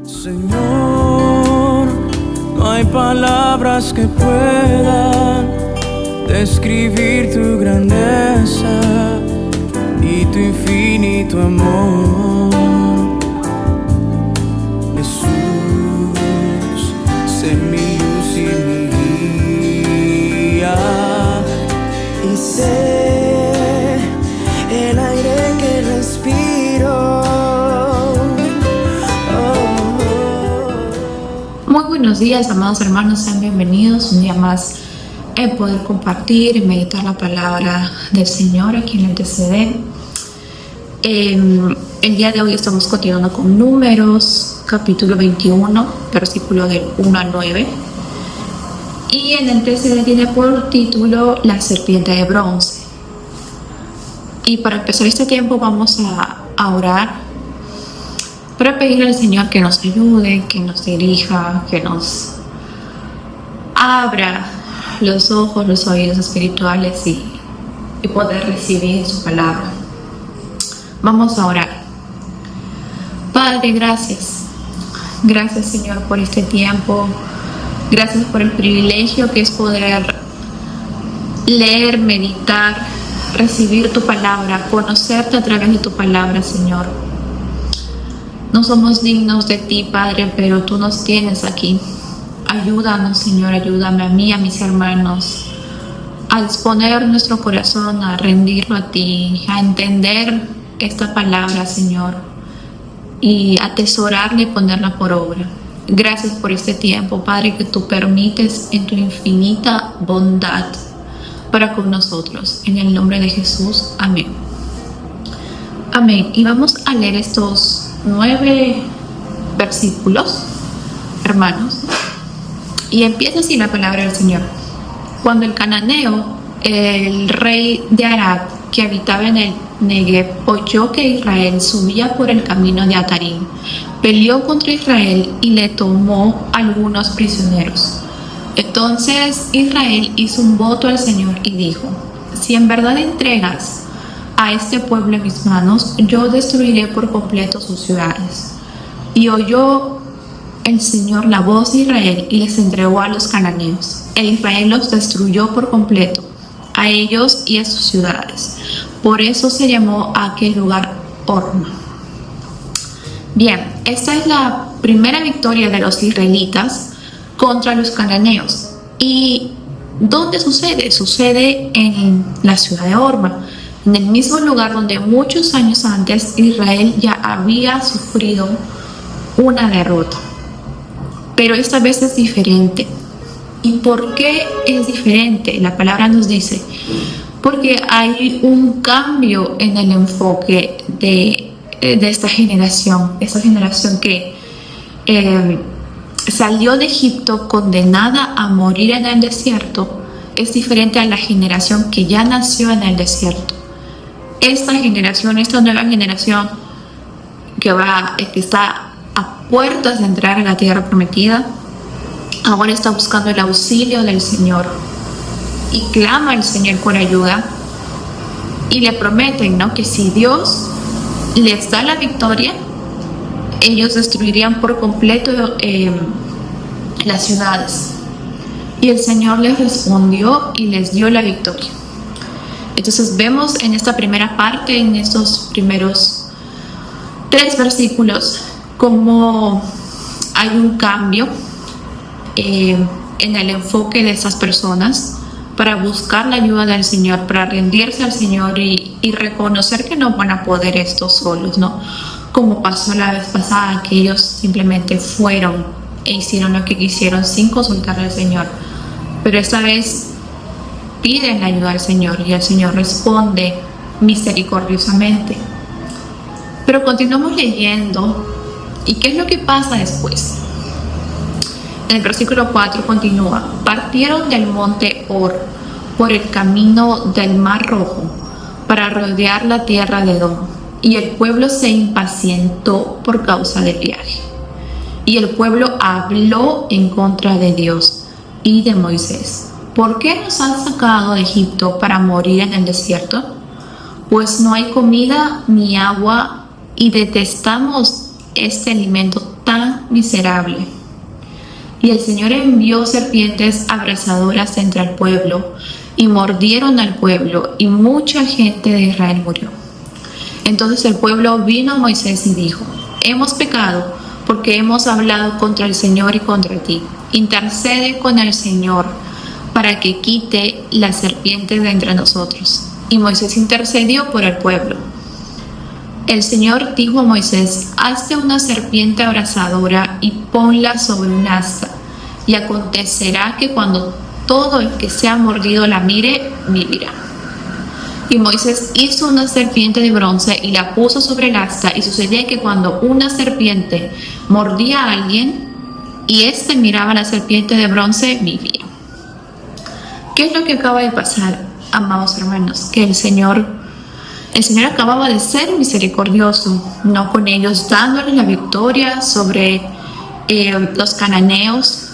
Señor, no hay palabras que puedan describir tu grandeza y tu infinito amor. Jesús, sé mi luz y mi guía, y sé el aire que respiro. Muy buenos días, amados hermanos, sean bienvenidos un día más en poder compartir y meditar la palabra del Señor aquí en el TCD. El día de hoy estamos continuando con Números, capítulo 21, versículo del 1 al 9. Y en el TCD tiene por título La serpiente de bronce. Y para empezar este tiempo vamos a orar para pedirle al Señor que nos ayude, que nos dirija, que nos abra los ojos, los oídos espirituales y poder recibir su palabra. Vamos a orar. Padre, gracias. Gracias, Señor, por este tiempo. Gracias por el privilegio que es poder leer, meditar, recibir tu palabra, conocerte a través de tu palabra, Señor. No somos dignos de ti, Padre, pero tú nos tienes aquí. Ayúdanos, Señor, ayúdame a mí, a mis hermanos, a disponer nuestro corazón, a rendirlo a ti, a entender esta palabra, Señor, y atesorarla y ponerla por obra. Gracias por este tiempo, Padre, que tú permites en tu infinita bondad para con nosotros. En el nombre de Jesús, amén. Amén. Y vamos a leer estos 9 versículos, hermanos. Y empieza así la palabra del Señor. Cuando el cananeo, el rey de Arad, que habitaba en el Negev, oyó que Israel subía por el camino de Atarim, peleó contra Israel y le tomó algunos prisioneros. Entonces Israel hizo un voto al Señor y dijo: si en verdad entregas a este pueblo en mis manos, yo destruiré por completo sus ciudades. Y oyó el Señor la voz de Israel y les entregó a los cananeos. E Israel los destruyó por completo, a ellos y a sus ciudades. Por eso se llamó a aquel lugar Horma. Bien, esta es la primera victoria de los israelitas contra los cananeos. ¿Y dónde sucede? Sucede en la ciudad de Horma, en el mismo lugar donde muchos años antes Israel ya había sufrido una derrota. Pero esta vez es diferente. ¿Y por qué es diferente? La palabra nos dice, porque hay un cambio en el enfoque de esta generación que salió de Egipto condenada a morir en el desierto. Es diferente a la generación que ya nació en el desierto. Esta nueva generación que está a puertas de entrar a la tierra prometida, ahora está buscando el auxilio del Señor y clama al Señor por ayuda, y le prometen, ¿no?, que si Dios les da la victoria, ellos destruirían por completo las ciudades. Y el Señor les respondió y les dio la victoria. Entonces vemos en esta primera parte, en estos primeros 3 versículos, cómo hay un cambio en el enfoque de estas personas para buscar la ayuda del Señor, para rendirse al Señor y reconocer que no van a poder estos solos, ¿no? Como pasó la vez pasada, que ellos simplemente fueron e hicieron lo que quisieron sin consultar al Señor. Pero esta vez piden la ayuda al Señor y el Señor responde misericordiosamente. Pero continuamos leyendo. ¿Y qué es lo que pasa después? En el versículo 4 continúa: partieron del monte Hor por el camino del Mar Rojo para rodear la tierra de Edom, y el pueblo se impacientó por causa del viaje. Y el pueblo habló en contra de Dios y de Moisés: ¿por qué nos han sacado de Egipto para morir en el desierto? Pues no hay comida ni agua y detestamos este alimento tan miserable. Y el Señor envió serpientes abrasadoras entre el pueblo, y mordieron al pueblo, y mucha gente de Israel murió. Entonces el pueblo vino a Moisés y dijo: hemos pecado, porque hemos hablado contra el Señor y contra ti. Intercede con el Señor para que quite las serpientes de entre nosotros. Y Moisés intercedió por el pueblo. El Señor dijo a Moisés: hazte una serpiente abrasadora y ponla sobre un asta, y acontecerá que cuando todo el que sea mordido la mire, vivirá. Y Moisés hizo una serpiente de bronce y la puso sobre el asta, y sucedía que cuando una serpiente mordía a alguien y éste miraba a la serpiente de bronce, vivía. ¿Qué es lo que acaba de pasar, amados hermanos? Que el Señor acababa de ser misericordioso, no con ellos, dándoles la victoria sobre los cananeos,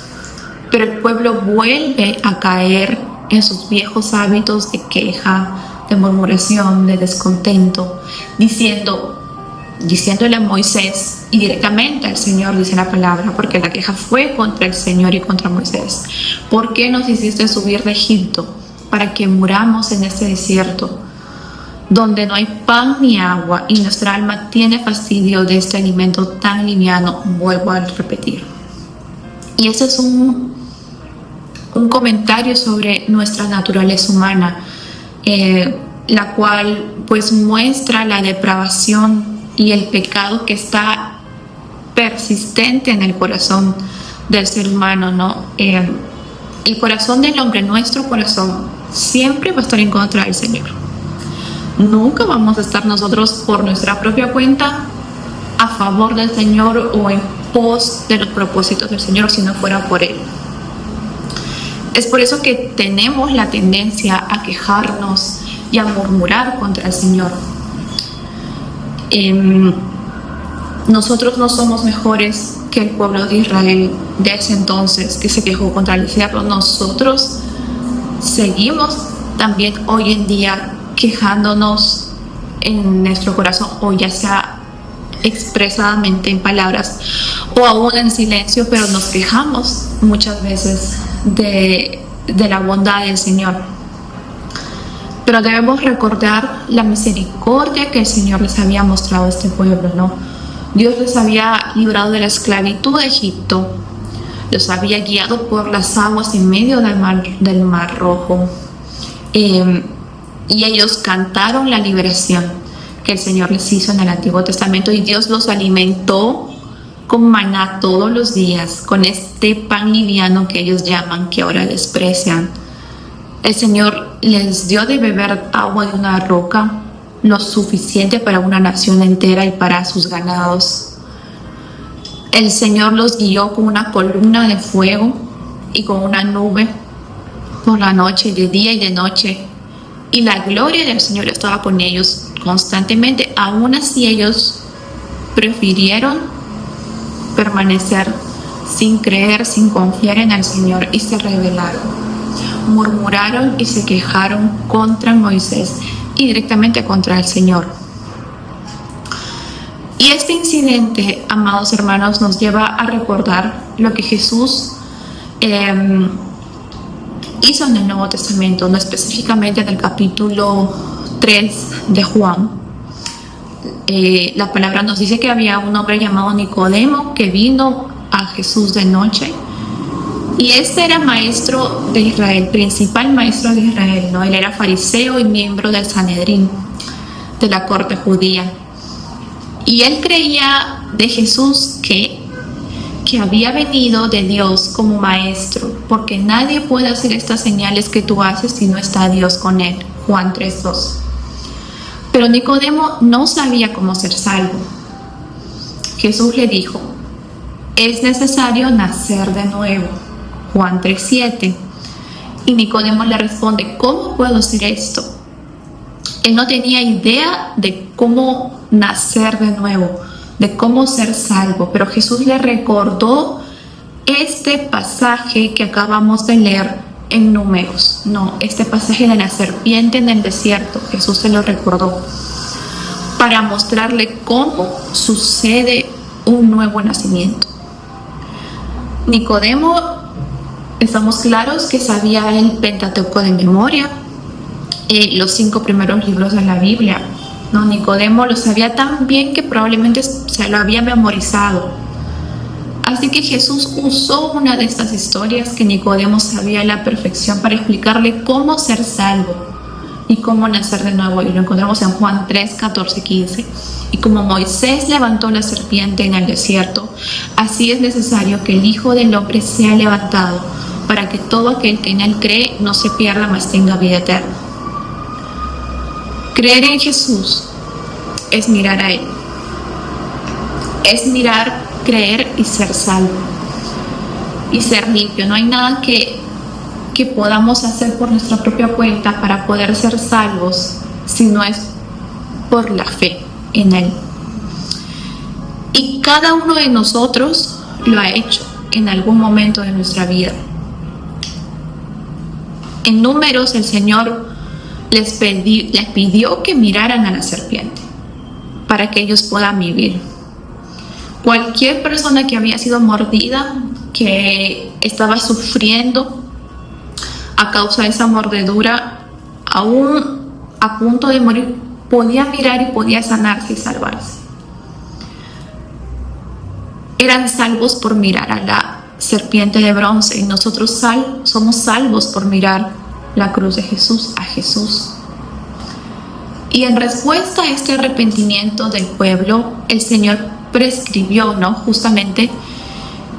pero el pueblo vuelve a caer en sus viejos hábitos de queja, de murmuración, de descontento, diciéndole a Moisés y directamente al Señor, dice la palabra, porque la queja fue contra el Señor y contra Moisés: ¿por qué nos hiciste subir de Egipto para que muramos en este desierto, donde no hay pan ni agua, y nuestra alma tiene fastidio de este alimento tan liviano? Vuelvo a repetir. Y ese es un comentario sobre nuestra naturaleza humana, la cual pues muestra la depravación y el pecado que está persistente en el corazón del ser humano, ¿no? El corazón del hombre, nuestro corazón, siempre va a estar en contra del Señor. Nunca vamos a estar nosotros por nuestra propia cuenta a favor del Señor o en pos de los propósitos del Señor, si no fuera por Él. Es por eso que tenemos la tendencia a quejarnos y a murmurar contra el Señor. Nosotros no somos mejores que el pueblo de Israel de ese entonces que se quejó contra el desierto. Nosotros seguimos también hoy en día quejándonos en nuestro corazón, o ya sea expresadamente en palabras o aún en silencio, pero nos quejamos muchas veces de la bondad del Señor. Pero debemos recordar la misericordia que el Señor les había mostrado a este pueblo, ¿no? Dios les había librado de la esclavitud de Egipto, los había guiado por las aguas en medio del mar Rojo, y ellos cantaron la liberación que el Señor les hizo en el Antiguo Testamento, y Dios los alimentó con maná todos los días, con este pan liviano que ellos llaman, que ahora desprecian. El Señor les dio de beber agua de una roca, lo suficiente para una nación entera y para sus ganados. El Señor los guió con una columna de fuego y con una nube por la noche, de día y de noche, y la gloria del Señor estaba con ellos constantemente. Aún así ellos prefirieron permanecer sin creer, sin confiar en el Señor, y se rebelaron, murmuraron y se quejaron contra Moisés y directamente contra el Señor. Y este incidente, amados hermanos, nos lleva a recordar lo que Jesús hizo en el Nuevo Testamento, no específicamente en el capítulo 3 de Juan. La palabra nos dice que había un hombre llamado Nicodemo que vino a Jesús de noche, y este era maestro de Israel, principal maestro de Israel, ¿no? Él era fariseo y miembro del Sanedrín, de la corte judía, y él creía de Jesús que había venido de Dios como maestro, porque nadie puede hacer estas señales que tú haces si no está Dios con él. Juan 3:2. Pero Nicodemo no sabía cómo ser salvo. Jesús le dijo: es necesario nacer de nuevo. Juan 3:7. Y Nicodemo le responde: ¿cómo puedo hacer esto? Él no tenía idea de cómo nacer de nuevo, de cómo ser salvo, pero Jesús le recordó este pasaje que acabamos de leer en Números, este pasaje de la serpiente en el desierto. Jesús se lo recordó para mostrarle cómo sucede un nuevo nacimiento. Nicodemo, estamos claros que sabía el Pentateuco de memoria, los 5 primeros libros de la Biblia, ¿no? Nicodemo lo sabía tan bien que probablemente se lo había memorizado. Así que Jesús usó una de estas historias que Nicodemo sabía a la perfección para explicarle cómo ser salvo y cómo nacer de nuevo. Y lo encontramos en Juan 3, 14, 15. Y como Moisés levantó la serpiente en el desierto, así es necesario que el Hijo del Hombre sea levantado, para que todo aquel que en él cree no se pierda, mas tenga vida eterna. Creer en Jesús es mirar a Él. Es mirar, creer y ser salvo. Y ser limpio. No hay nada que podamos hacer por nuestra propia cuenta para poder ser salvos, si no es por la fe en Él. Y cada uno de nosotros lo ha hecho en algún momento de nuestra vida. En Números, el Señor les pidió que miraran a la serpiente para que ellos puedan vivir. Cualquier persona que había sido mordida, que estaba sufriendo a causa de esa mordedura, aún a punto de morir, podía mirar y podía sanarse y salvarse. Eran salvos por mirar a la serpiente de bronce, y nosotros somos salvos por mirar la cruz de Jesús, a Jesús. Y en respuesta a este arrepentimiento del pueblo, el Señor prescribió, ¿no?, justamente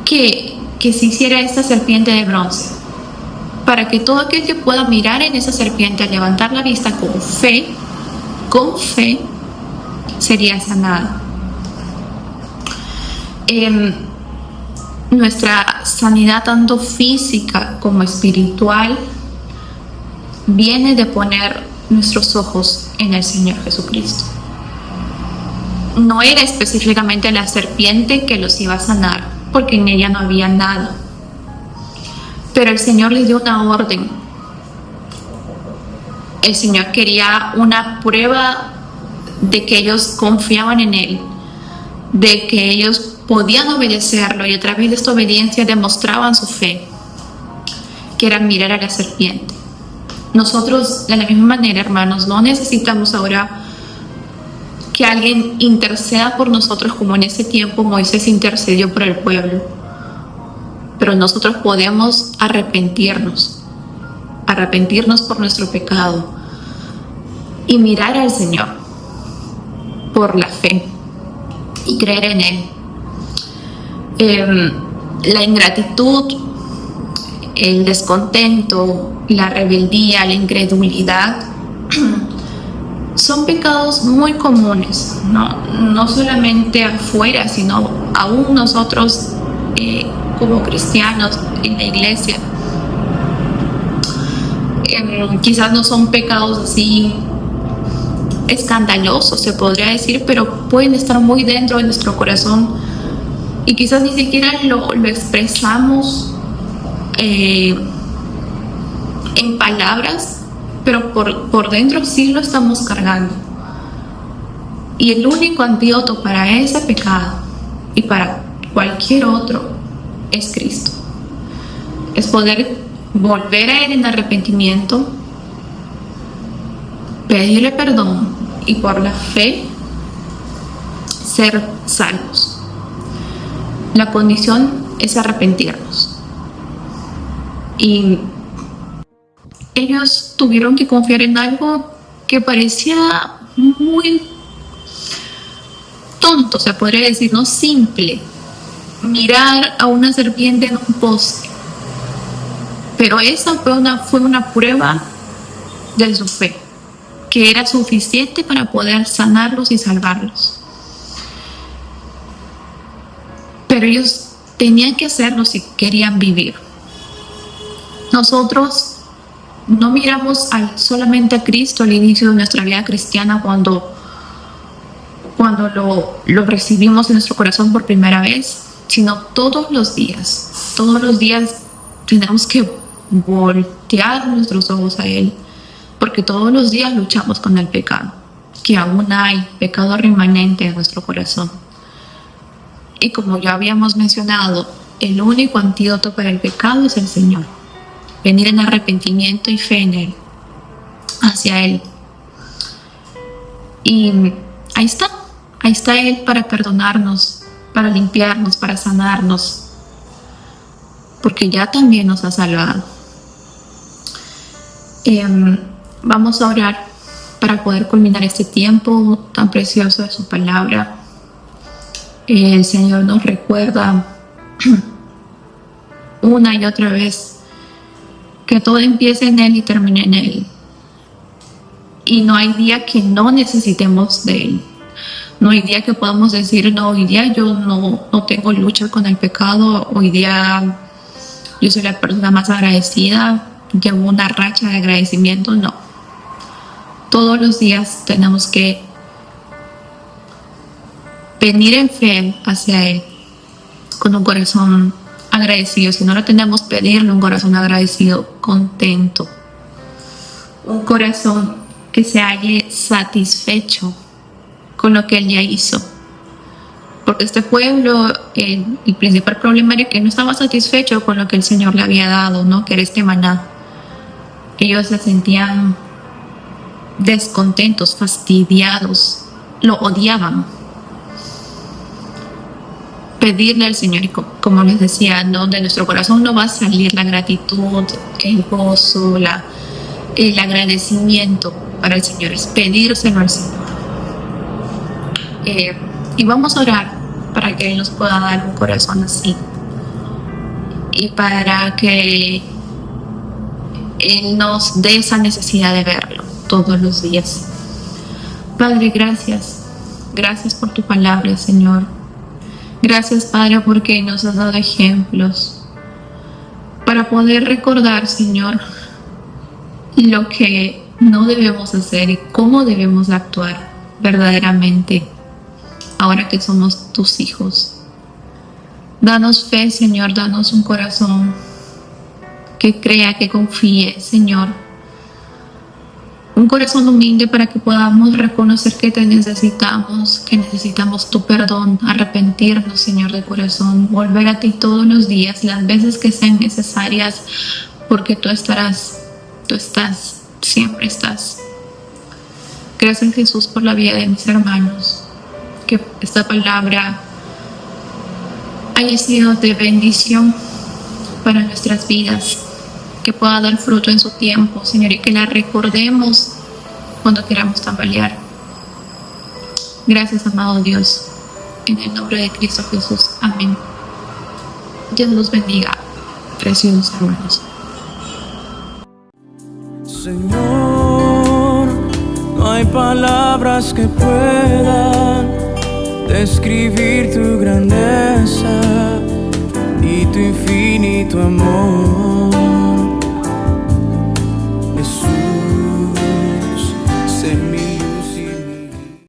que se hiciera esta serpiente de bronce, para que todo aquel que pueda mirar en esa serpiente, al levantar la vista con fe, sería sanado. Nuestra sanidad, tanto física como espiritual, viene de poner nuestros ojos en el Señor Jesucristo. No era específicamente la serpiente que los iba a sanar, porque en ella no había nada. Pero el Señor les dio una orden. El Señor quería una prueba de que ellos confiaban en Él, de que ellos podían obedecerlo, y a través de esta obediencia demostraban su fe, que era mirar a la serpiente. Nosotros, de la misma manera, hermanos, no necesitamos ahora que alguien interceda por nosotros, como en ese tiempo Moisés intercedió por el pueblo. Pero nosotros podemos arrepentirnos por nuestro pecado y mirar al Señor por la fe y creer en Él. La ingratitud, el descontento, la rebeldía, la incredulidad son pecados muy comunes, no solamente afuera, sino aún nosotros como cristianos en la iglesia. Quizás no son pecados así escandalosos, se podría decir, pero pueden estar muy dentro de nuestro corazón y quizás ni siquiera lo expresamos en palabras, pero por dentro sí lo estamos cargando. Y el único antídoto para ese pecado y para cualquier otro es Cristo. Es poder volver a Él en arrepentimiento, pedirle perdón y por la fe ser salvos. La condición es arrepentirnos. Y ellos tuvieron que confiar en algo que parecía muy tonto, se podría decir, no simple. Mirar a una serpiente en un poste. Pero esa fue una prueba de su fe, que era suficiente para poder sanarlos y salvarlos. Pero ellos tenían que hacerlo si querían vivir. Nosotros no miramos solamente a Cristo al inicio de nuestra vida cristiana, cuando lo recibimos en nuestro corazón por primera vez, sino todos los días tenemos que voltear nuestros ojos a Él, porque todos los días luchamos con el pecado, que aún hay pecado remanente en nuestro corazón. Y como ya habíamos mencionado, el único antídoto para el pecado es el Señor. Venir en arrepentimiento y fe en Él, hacia Él. Y ahí está Él para perdonarnos, para limpiarnos, para sanarnos, porque ya también nos ha salvado. Vamos a orar para poder culminar este tiempo tan precioso de su palabra. El Señor nos recuerda una y otra vez que todo empieza en Él y termina en Él. Y no hay día que no necesitemos de Él. No hay día que podamos decir, no, hoy día yo no tengo lucha con el pecado, hoy día yo soy la persona más agradecida, llevo una racha de agradecimiento. No. Todos los días tenemos que venir en fe hacia Él con un corazón agradecido. Si no lo tenemos, pedirle un corazón agradecido, contento, un corazón que se halle satisfecho con lo que Él ya hizo. Porque este pueblo, el principal problema era que no estaba satisfecho con lo que el Señor le había dado, ¿no? Que era este maná. Ellos se sentían descontentos, fastidiados, lo odiaban. Pedirle al Señor, y como les decía, ¿no? De nuestro corazón no va a salir la gratitud, el gozo, el agradecimiento para el Señor, es pedírselo al Señor. Y vamos a orar para que Él nos pueda dar un corazón así y para que Él nos dé esa necesidad de verlo todos los días. Padre, gracias por tu palabra, Señor. Gracias, Padre, porque nos has dado ejemplos para poder recordar, Señor, lo que no debemos hacer y cómo debemos actuar verdaderamente ahora que somos tus hijos. Danos fe, Señor, danos un corazón que crea, que confíe, Señor. Un corazón humilde para que podamos reconocer que te necesitamos, que necesitamos tu perdón, arrepentirnos, Señor, de corazón, volver a ti todos los días, las veces que sean necesarias, porque tú estás, siempre estás. Gracias, Jesús, por la vida de mis hermanos. Que esta palabra haya sido de bendición para nuestras vidas, que pueda dar fruto en su tiempo, Señor, y que la recordemos cuando queramos tambalear. Gracias, amado Dios, en el nombre de Cristo Jesús. Amén. Dios los bendiga, preciosos hermanos. Señor, no hay palabras que puedan describir tu grandeza y tu infinito amor.